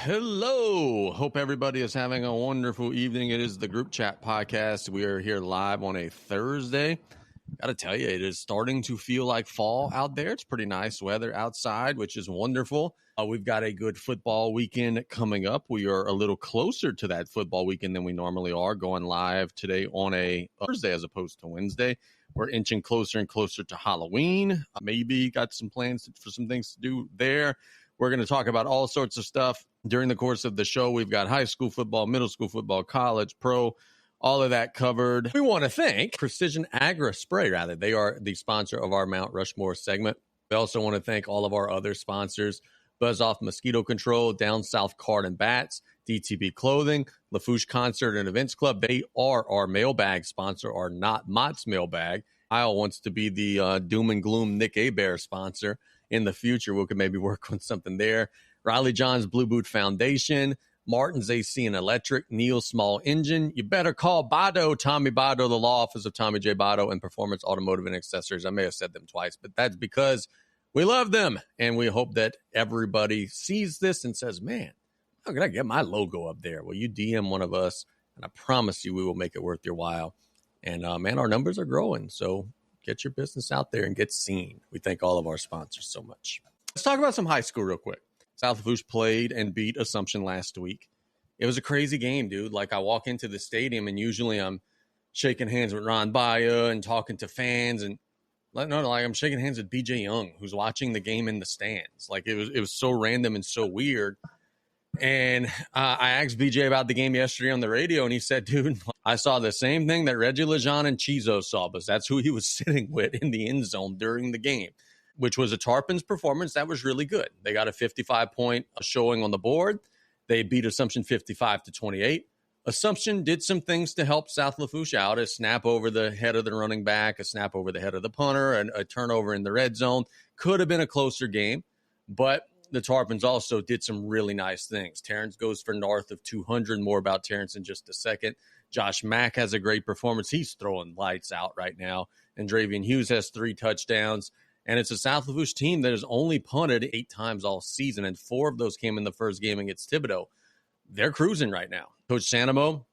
Hello. Hope everybody is having a wonderful evening. It is the Group Chat Podcast. We are here live on a Thursday. Got to tell you, it is starting to feel like fall out there. It's pretty nice weather outside, which is wonderful. We've got a good football weekend coming up. We are a little closer to that football weekend than we normally are, going live today on a Thursday as opposed to Wednesday. We're inching closer and closer to Halloween. Maybe got some plans for some things to do there. We're going to talk about all sorts of stuff during the course of the show. We've got high school football, middle school football, college, pro, all of that covered. We want to thank Precision Agra Spray, rather. They are the sponsor of our Mount Rushmore segment. We also want to thank all of our other sponsors: Buzz Off Mosquito Control, Down South Card and Bats, DTB Clothing, Lafourche Concert and Events Club. They are our mailbag sponsor, are not Mott's Mailbag. Kyle wants to be the doom and gloom Nick Abear sponsor in the future. We could maybe work on something there. Riley John's Blue Boot Foundation, Martin's AC and Electric, Neil's Small Engine. You better call Bado, Tommy Bado, the law office of Tommy J. Bado, and Performance Automotive and Accessories. I may have said them twice, but that's because we love them, and we hope that everybody sees this and says, man, how can I get my logo up there? Well, you DM one of us, and I promise you we will make it worth your while. And, man, our numbers are growing, so get your business out there and get seen. We thank all of our sponsors so much. Let's talk about some high school real quick. South Lafourche played and beat Assumption last week. It was a crazy game, dude. Like, I walk into the stadium, and usually I'm shaking hands with Ron Baia and talking to fans, and I'm shaking hands with BJ Young, who's watching the game in the stands. Like, it was so random and so weird. And I asked BJ about the game yesterday on the radio, and he said, dude, I saw the same thing that Reggie Lejeune and Chizo saw, but that's who he was sitting with in the end zone during the game, which was a Tarpons performance that was really good. They got a 55-point showing on the board. They beat Assumption 55-28. Assumption did some things to help South Lafourche out: a snap over the head of the running back, a snap over the head of the punter, and a turnover in the red zone. Could have been a closer game, but the Tarpons also did some really nice things. Terrence goes for north of 200. More about Terrence in just a second. Josh Mack has a great performance. He's throwing lights out right now. And Dravian Hughes has 3 touchdowns. And it's a South Lafourche team that has only punted 8 times all season, and 4 of those came in the first game against Thibodaux. They're cruising right now. Coach Sanamo,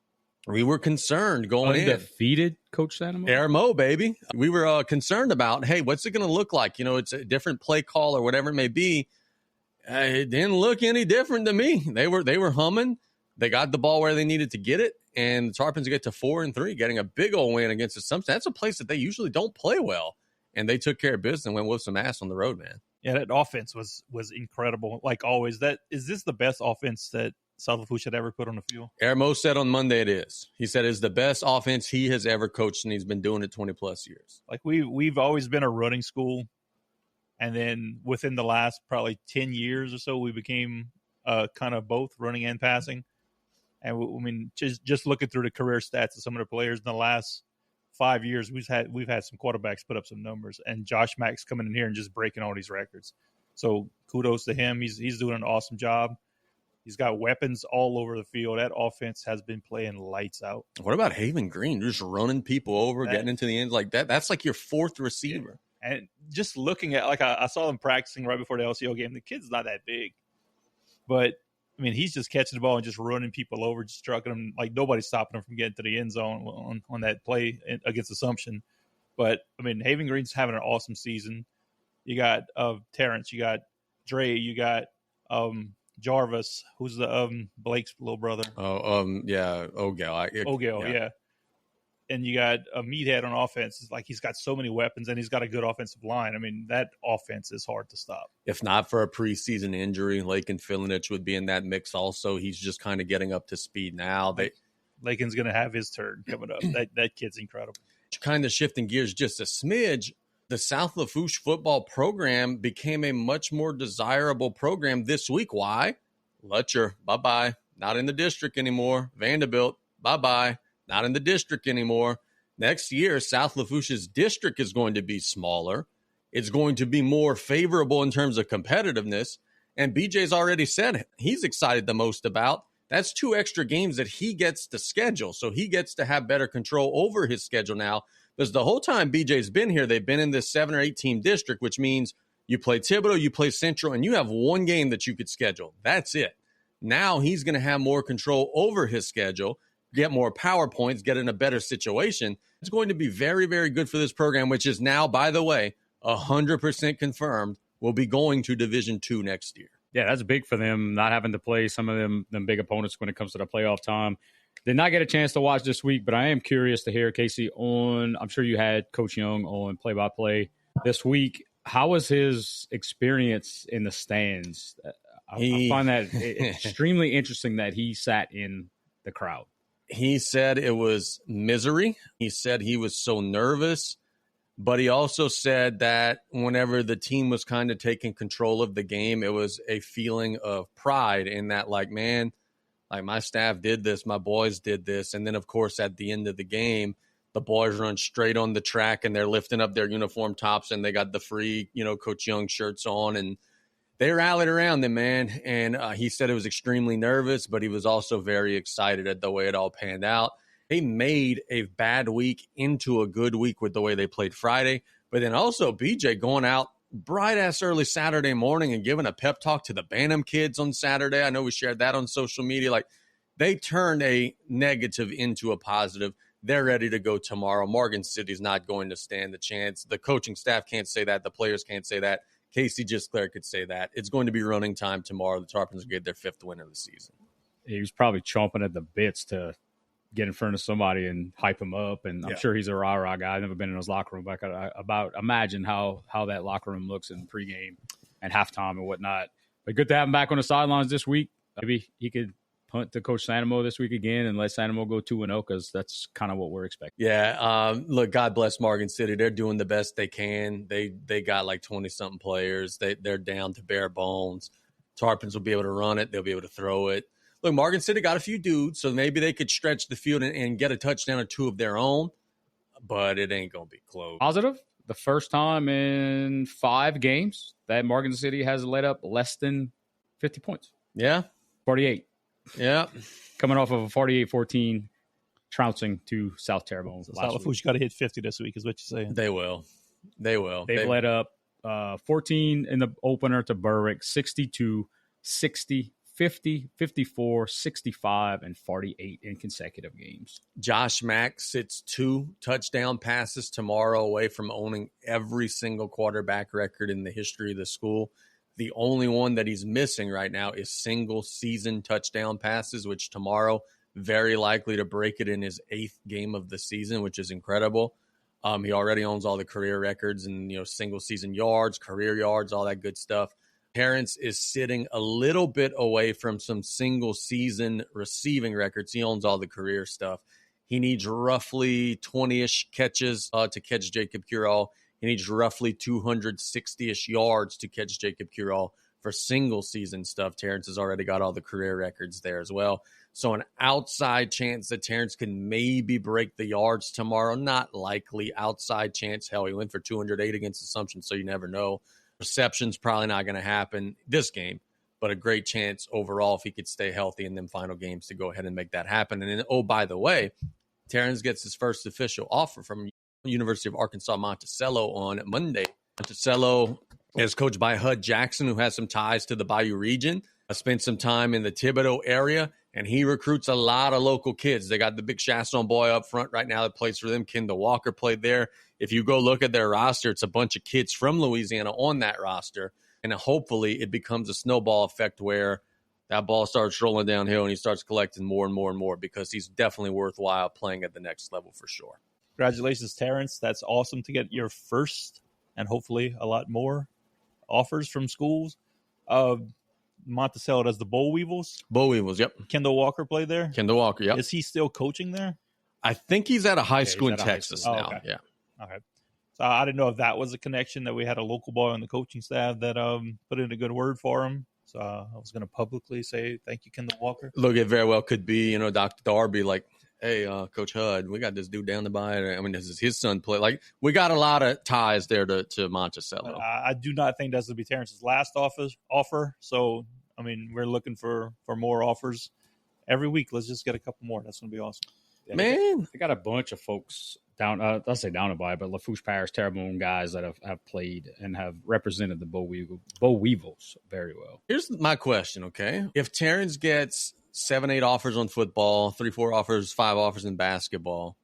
we were concerned going Undefeated Coach Sanamo? Air Mo, baby. We were concerned about, hey, what's it going to look like? You know, it's a different play call or whatever it may be. It didn't look any different to me. They were humming. They got the ball where they needed to get it, and the Tarpons get to 4-3, getting a big old win against Assumption. That's a place that they usually don't play well, and they took care of business and went with some ass on the road, man. Yeah, that offense was incredible. Like always, is this the best offense that South Lafourche had ever put on the field? Ermo said on Monday it is. He said it's the best offense he has ever coached, and he's been doing it 20-plus years. Like we've always been a running school, and then within the last probably 10 years or so, we became kind of both running and passing. And just looking through the career stats of some of the players in the last 5 years, we've had some quarterbacks put up some numbers, and Josh Mack's coming in here and just breaking all these records. So kudos to him. He's doing an awesome job. He's got weapons all over the field. That offense has been playing lights out. What about Haven Green? Just running people over, getting into the end like that. That's like your 4th receiver. And just looking at, like, I saw him practicing right before the LCO game. The kid's not that big, but I mean, he's just catching the ball and just running people over, just trucking them. Like, nobody's stopping him from getting to the end zone on that play against Assumption. But, I mean, Haven Green's having an awesome season. You got Terrence, you got Dre, you got Jarvis, who's the Blake's little brother. Yeah, Ogale. Yeah. And you got a meathead on offense. It's like he's got so many weapons, and he's got a good offensive line. I mean, that offense is hard to stop. If not for a preseason injury, Lakin Filinich would be in that mix also. He's just kind of getting up to speed now. Lakin's going to have his turn coming up. That kid's incredible. Kind of shifting gears just a smidge, the South Lafourche football program became a much more desirable program this week. Why? Lutcher, bye-bye. Not in the district anymore. Vanderbilt, bye-bye. Not in the district anymore. Next year, South Lafourche's district is going to be smaller. It's going to be more favorable in terms of competitiveness. And BJ's already said he's excited the most about. That's 2 extra games that he gets to schedule. So he gets to have better control over his schedule now. Because the whole time BJ's been here, they've been in this 7 or 8 team district, which means you play Thibodaux, you play Central, and you have 1 game that you could schedule. That's it. Now he's going to have more control over his schedule, get more PowerPoints, get in a better situation. It's going to be very, very good for this program, which is now, by the way, 100% confirmed will be going to Division II next year. Yeah, that's big for them, not having to play some of them big opponents when it comes to the playoff time. Did not get a chance to watch this week, but I am curious to hear, Casey, I'm sure you had Coach Young on play-by-play this week. How was his experience in the stands? I find that extremely interesting that he sat in the crowd. He said it was misery. He said he was so nervous. But he also said that whenever the team was kind of taking control of the game, it was a feeling of pride in that, like, man, like my staff did this, my boys did this. And then, of course, at the end of the game, the boys run straight on the track and they're lifting up their uniform tops and they got the free, Coach Young shirts on. And they rallied around him, man. And he said it was extremely nervous, but he was also very excited at the way it all panned out. They made a bad week into a good week with the way they played Friday. But then also BJ going out bright-ass early Saturday morning and giving a pep talk to the Bantam kids on Saturday. I know we shared that on social media. Like, they turned a negative into a positive. They're ready to go tomorrow. Morgan City's not going to stand the chance. The coaching staff can't say that. The players can't say that. Casey Gisclair could say that. It's going to be running time tomorrow. The Tarpons will get their 5th win of the season. He was probably chomping at the bits to get in front of somebody and hype him up. And I'm sure he's a rah-rah guy. I've never been in his locker room, but I imagine how that locker room looks in pregame and halftime and whatnot. But good to have him back on the sidelines this week. Maybe he could punt to Coach Sanamo this week again and let Sanamo go 2-0 because that's kind of what we're expecting. Yeah, look, God bless Morgan City. They're doing the best they can. They got like 20-something players. They're down to bare bones. Tarpons will be able to run it. They'll be able to throw it. Look, Morgan City got a few dudes, so maybe they could stretch the field and get a touchdown or two of their own, but it ain't going to be close. Positive, the first time in 5 games that Morgan City has let up less than 50 points. Yeah. 48. Yeah. Coming off of a 48-14 trouncing to South Terrebonne. So South Lafourche got to hit 50 this week is what you're saying. They will. They've let up 14 in the opener to Berwick, 62, 60, 50, 54, 65, and 48 in consecutive games. Josh Mack sits 2 touchdown passes tomorrow away from owning every single quarterback record in the history of the school. The only one that he's missing right now is single season touchdown passes, which tomorrow very likely to break it in his 8th game of the season, which is incredible. He already owns all the career records and, single season yards, career yards, all that good stuff. Terrence is sitting a little bit away from some single season receiving records. He owns all the career stuff. He needs roughly 20-ish catches to catch Jacob Curall. He needs roughly 260-ish yards to catch Jacob Curall for single season stuff. Terrence has already got all the career records there as well. So an outside chance that Terrence can maybe break the yards tomorrow. Not likely. Outside chance. Hell, he went for 208 against Assumption, so you never know. Reception's probably not going to happen this game, but a great chance overall if he could stay healthy in them final games to go ahead and make that happen. And then, oh, by the way, Terrence gets his first official offer from University of Arkansas Monticello on Monday. Monticello is coached by Hud Jackson, who has some ties to the Bayou region. I spent some time in the Thibodaux area, and he recruits a lot of local kids. They got the big Chasson boy up front right now that plays for them. Kendall Walker played there. If you go look at their roster, it's a bunch of kids from Louisiana on that roster. And hopefully it becomes a snowball effect where that ball starts rolling downhill and he starts collecting more and more and more because he's definitely worthwhile playing at the next level for sure. Congratulations, Terrence. That's awesome to get your first and hopefully a lot more offers from schools. Monticello does the Boll Weevils. Boll Weevils, yep. Kendall Walker played there? Kendall Walker, yep. Is he still coaching there? I think he's at a high school in Texas now. Okay. Yeah. Okay. So I didn't know if that was a connection, that we had a local boy on the coaching staff that put in a good word for him. So I was going to publicly say thank you, Kendall Walker. Look, it very well could be, Dr. Darby, like, hey, Coach Hud, we got this dude down the bayou. I mean, this is his son play. Like, we got a lot of ties there to Monticello. I do not think that's going to be Terrence's last offer. So, I mean, we're looking for more offers every week. Let's just get a couple more. That's going to be awesome. Yeah, man, they got a bunch of folks Down the Bayou, but Lafourche Parish, Terrebonne guys that have played and have represented the Boll Weevils very well. Here's my question, okay? If Terrence gets 7-8 offers on football, 3-4 offers, 5 offers in basketball,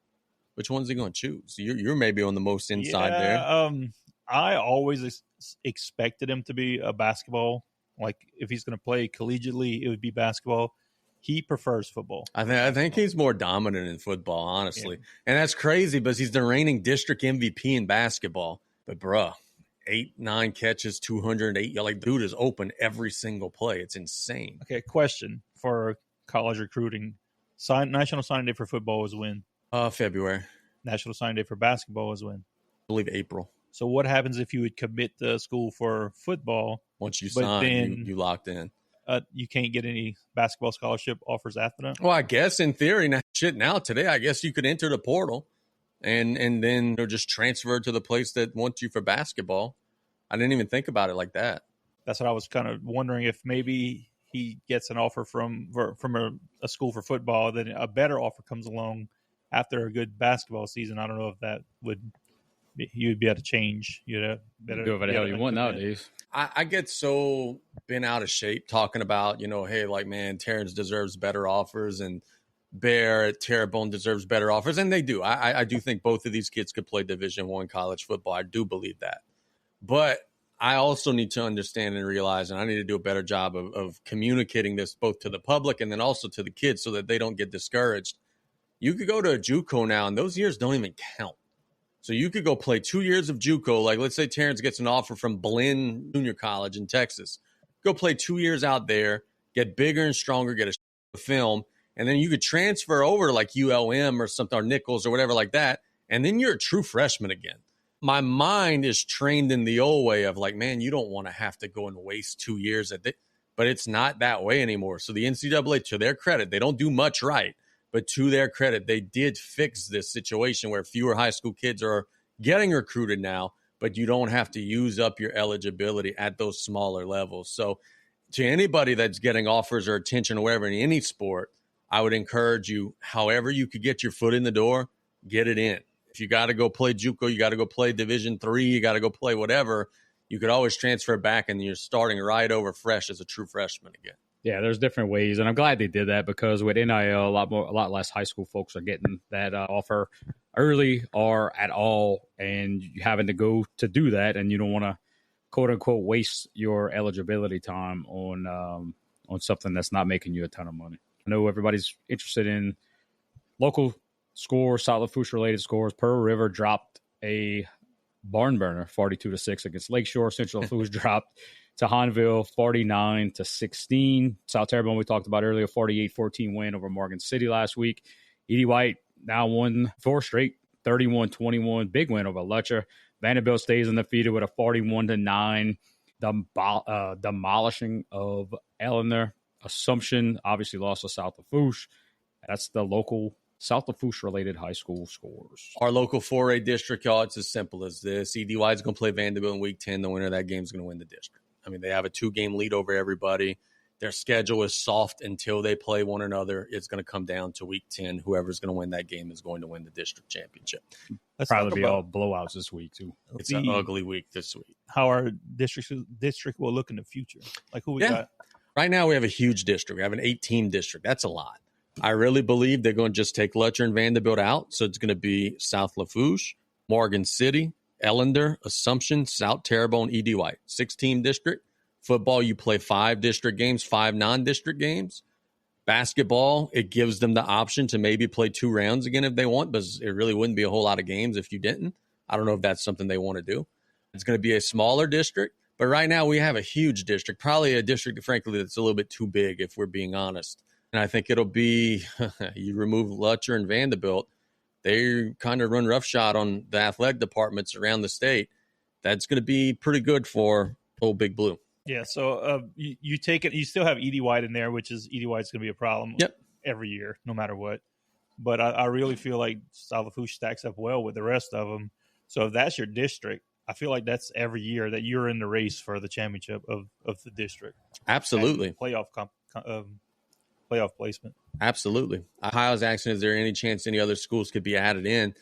which one's he going to choose? You're maybe on the most inside there. I always expected him to be a basketball. Like, if he's going to play collegiately, it would be basketball. He prefers football. I think he's more dominant in football, honestly. Yeah. And that's crazy because he's the reigning district MVP in basketball. But, bruh, 8-9 catches, 208. Like, dude is open every single play. It's insane. Okay, question for college recruiting. National Signing Day for football is when? February. National Signing Day for basketball is when? I believe April. So what happens if you would commit to school for football? Once you sign, you locked in. You can't get any basketball scholarship offers after that? Well, I guess in theory, now today, I guess you could enter the portal and then just transfer to the place that wants you for basketball. I didn't even think about it like that. That's what I was kind of wondering, if maybe he gets an offer from a school for football, then a better offer comes along after a good basketball season. I don't know if that you'd be able to change. Do whatever the hell you want nowadays. I get so been out of shape talking about, hey, like, man, Terrence deserves better offers and Bear at Terrebonne deserves better offers. And they do. I do think both of these kids could play Division I college football. I do believe that. But I also need to understand and realize, and I need to do a better job of communicating this both to the public and then also to the kids so that they don't get discouraged. You could go to a JUCO now, and those years don't even count. So you could go play 2 years of JUCO. Like, let's say Terrence gets an offer from Blinn Junior College in Texas. Go play 2 years out there, get bigger and stronger, get a film, and then you could transfer over to like ULM or something, or Nichols or whatever like that, and then you're a true freshman again. My mind is trained in the old way of like, man, you don't want to have to go and waste 2 years but it's not that way anymore. So the NCAA, to their credit, they don't do much right. But to their credit, they did fix this situation where fewer high school kids are getting recruited now, but you don't have to use up your eligibility at those smaller levels. So to anybody that's getting offers or attention or whatever in any sport, I would encourage you, however you could get your foot in the door, get it in. If you got to go play JUCO, you got to go play Division III, you got to go play whatever, you could always transfer back and you're starting right over fresh as a true freshman again. Yeah, there's different ways, and I'm glad they did that because with NIL, a lot less high school folks are getting that offer early or at all, and you having to go to do that, and you don't want to quote unquote waste your eligibility time on something that's not making you a ton of money. I know everybody's interested in local scores, South Lafourche related scores. Pearl River dropped a barn burner, 42-6 against Lakeshore. Central Lafourche dropped to Hanville, 49-16. South Terrebonne, we talked about earlier, 48-14 win over Morgan City last week. Edie White now won 4 straight, 31-21, big win over Lutcher. Vanderbilt stays undefeated with a 41-9 demolishing of Eleanor. Assumption obviously lost to South Lafourche. That's the local South Lafourche-related high school scores. Our local 4A district, y'all, it's as simple as this. EDY is going to play Vanderbilt in Week 10. The winner of that game is going to win the district. I mean, they have a 2-game lead over everybody. Their schedule is soft until they play one another. It's going to come down to Week 10. Whoever's going to win that game is going to win the district championship. Let's probably be all blowouts this week, too. It's an ugly week this week. How our district will look in the future. Like who we got? Right now, we have a huge district. We have an 8-team district. That's a lot. I really believe they're going to just take Lutcher and Vanderbilt out. So it's going to be South Lafourche, Morgan City, Ellender, Assumption, South Terrebonne, EDY. 6-team district. Football, you play 5 district games, 5 non-district games. Basketball, it gives them the option to maybe play 2 rounds again if they want, but it really wouldn't be a whole lot of games if you didn't. I don't know if that's something they want to do. It's going to be a smaller district, but right now we have a huge district, probably a district, frankly, that's a little bit too big if we're being honest. And I think it'll be, you remove Lutcher and Vanderbilt, they kind of run roughshod on the athletic departments around the state. That's going to be pretty good for old Big Blue. Yeah, so you take it. You still have EDY in there, which is EDY is going to be a problem every year, no matter what. But I really feel like South Lafourche stacks up well with the rest of them. So if that's your district, I feel like that's every year that you're in the race for the championship of the district. Absolutely. Playoff placement. Absolutely. I was asking, is there any chance any other schools could be added in?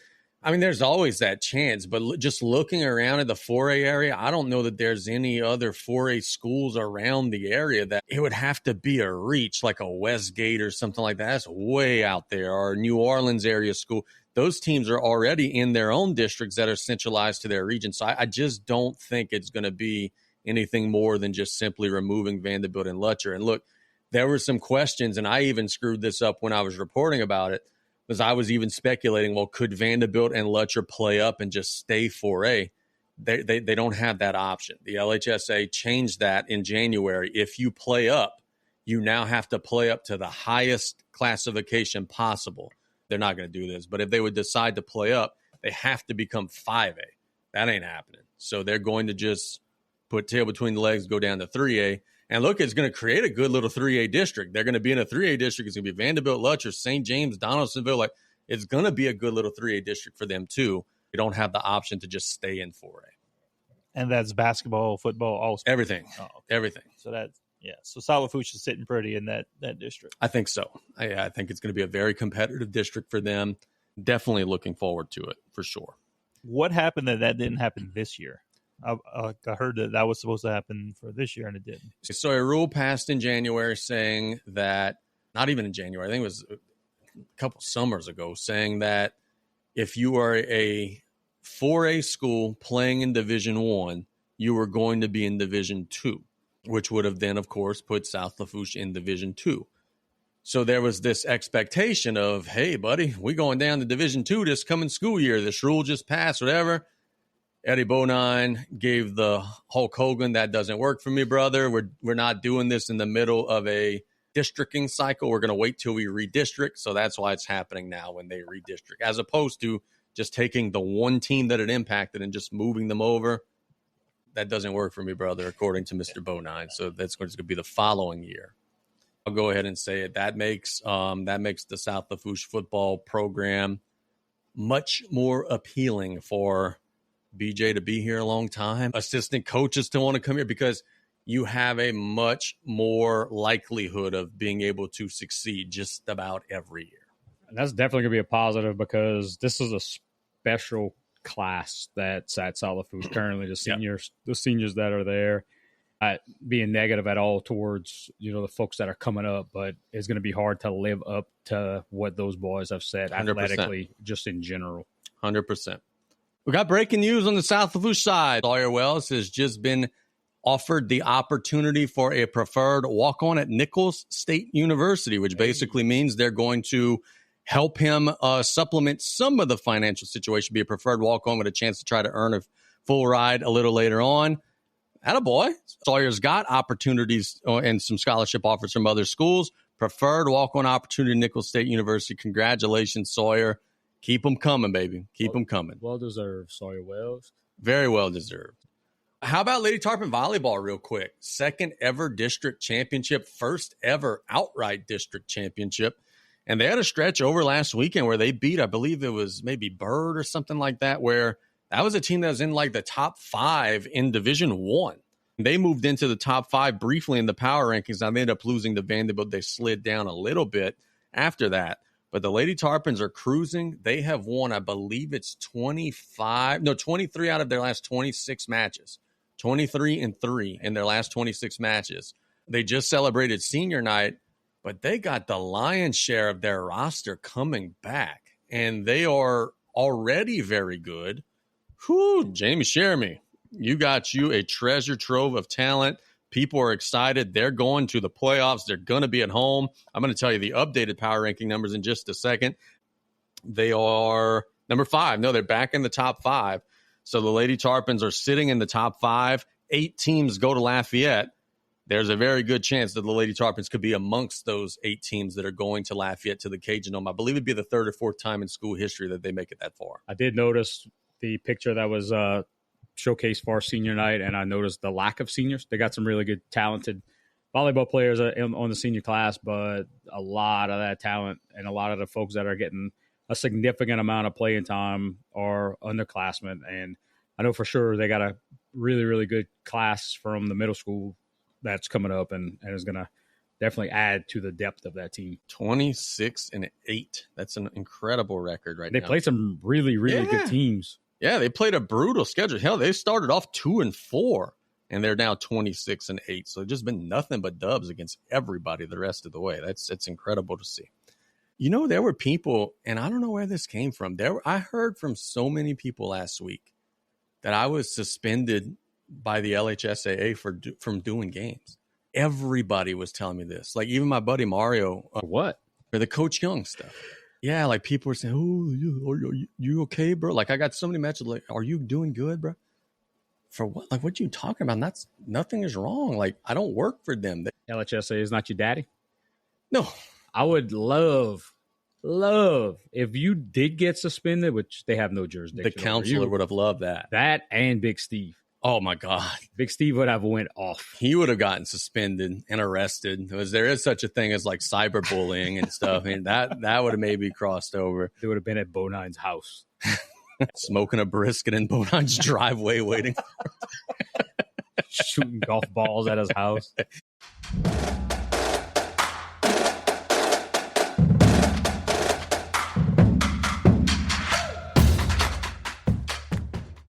I mean, there's always that chance, but just looking around at the 4A area, I don't know that there's any other 4A schools around the area that it would have to be a reach, like a Westgate or something like that. That's way out there. Or New Orleans area school. Those teams are already in their own districts that are centralized to their region. So I just don't think it's going to be anything more than just simply removing Vanderbilt and Lutcher. And look, there were some questions, and I even screwed this up when I was reporting about it, because I was even speculating, well, could Vanderbilt and Lutcher play up and just stay 4A? They don't have that option. The LHSAA changed that in January. If you play up, you now have to play up to the highest classification possible. They're not going to do this, but if they would decide to play up, they have to become 5A. That ain't happening. So they're going to just put tail between the legs, go down to 3A. And look, it's going to create a good little 3A district. They're going to be in a 3A district. It's going to be Vanderbilt, Lutcher, St. James, Donaldsonville. Like, it's going to be a good little 3A district for them, too. You don't have the option to just stay in 4A. And that's basketball, football, all sports. Everything. Oh, okay. Everything. So that's, yeah. So South Lafourche is sitting pretty in that district. I think so. I think it's going to be a very competitive district for them. Definitely looking forward to it, for sure. What happened that didn't happen this year? I heard that was supposed to happen for this year, and it didn't. So a rule passed in January saying that, not even in January, I think it was a couple summers ago, saying that if you are a 4A school playing in Division I, you were going to be in Division II, which would have then, of course, put South Lafourche in Division II. So there was this expectation of, hey, buddy, we going down to Division II this coming school year. This rule just passed, whatever. Eddie Bonine gave the Hulk Hogan, that doesn't work for me, brother. We're not doing this in the middle of a districting cycle. We're going to wait till we redistrict. So that's why it's happening now when they redistrict, as opposed to just taking the one team that it impacted and just moving them over. That doesn't work for me, brother, according to Mr. Bonine. So that's going to be the following year. I'll go ahead and say it. That makes the South Lafourche football program much more appealing for BJ to be here a long time, assistant coaches to want to come here, because you have a much more likelihood of being able to succeed just about every year. And that's definitely going to be a positive, because this is a special class that's at South Lafourche currently. The seniors that are there, being negative at all towards the folks that are coming up, but it's going to be hard to live up to what those boys have said 100%. Athletically, just in general. 100%. We got breaking news on the South Lafourche side. Sawyer Wells has just been offered the opportunity for a preferred walk-on at Nicholls State University, which basically means they're going to help him supplement some of the financial situation, be a preferred walk-on with a chance to try to earn a full ride a little later on. Attaboy. Sawyer's got opportunities and some scholarship offers from other schools. Preferred walk-on opportunity, Nicholls State University. Congratulations, Sawyer. Keep them coming, baby. Keep them coming. Well deserved, Sawyer Wells. Very well deserved. How about Lady Tarpon Volleyball real quick? Second ever district championship, first ever outright district championship. And they had a stretch over last weekend where they beat, I believe it was maybe Bird or something like that, where that was a team that was in like the top 5 in Division I. They moved into the top 5 briefly in the power rankings. Now they ended up losing to Vanderbilt. They slid down a little bit after that. But the Lady Tarpons are cruising. They have won, I believe it's 23 out of their last 26 matches. 23-3 in their last 26 matches. They just celebrated senior night, but they got the lion's share of their roster coming back. And they are already very good. Whew, Jamie Sheremy, you got you a treasure trove of talent. People are excited. They're going to the playoffs. They're going to be at home. I'm going to tell you the updated power ranking numbers in just a second. They are number 5. No, they're back in the top 5. So the Lady Tarpons are sitting in the top 5. 8 teams go to Lafayette. There's a very good chance that the Lady Tarpons could be amongst those 8 teams that are going to Lafayette to the Cajun Dome. I believe it'd be the 3rd or 4th time in school history that they make it that far. I did notice the picture that was showcased for our senior night, and I noticed the lack of seniors. They got some really good, talented volleyball players on the senior class, but a lot of that talent and a lot of the folks that are getting a significant amount of playing time are underclassmen. And I know for sure they got a really, really good class from the middle school that's coming up and is going to definitely add to the depth of that team. 26-8. That's an incredible record right They now. played some really, really good teams. Yeah, they played a brutal schedule. Hell, they started off 2-4, and they're now 26-8. So it's just been nothing but dubs against everybody the rest of the way. It's incredible to see. You know, there were people, and I don't know where this came from. I heard from so many people last week that I was suspended by the LHSAA from doing games. Everybody was telling me this. Like even my buddy Mario. What? For the Coach Young stuff. Yeah, like people were saying, "Oh, you okay, bro?" Like I got so many messages like, "Are you doing good, bro?" For what? Like what you talking about? Nothing is wrong. Like I don't work for them. LHSA is not your daddy? No. I would love if you did get suspended, which they have no jurisdiction. The counselor would have loved that. That and Big Steve. Oh my God. Big Steve would have went off. He would have gotten suspended and arrested because there is such a thing as like cyberbullying and stuff. And that would have maybe crossed over. They would have been at Bonine's house. Smoking a brisket in Bonine's driveway waiting. Shooting golf balls at his house.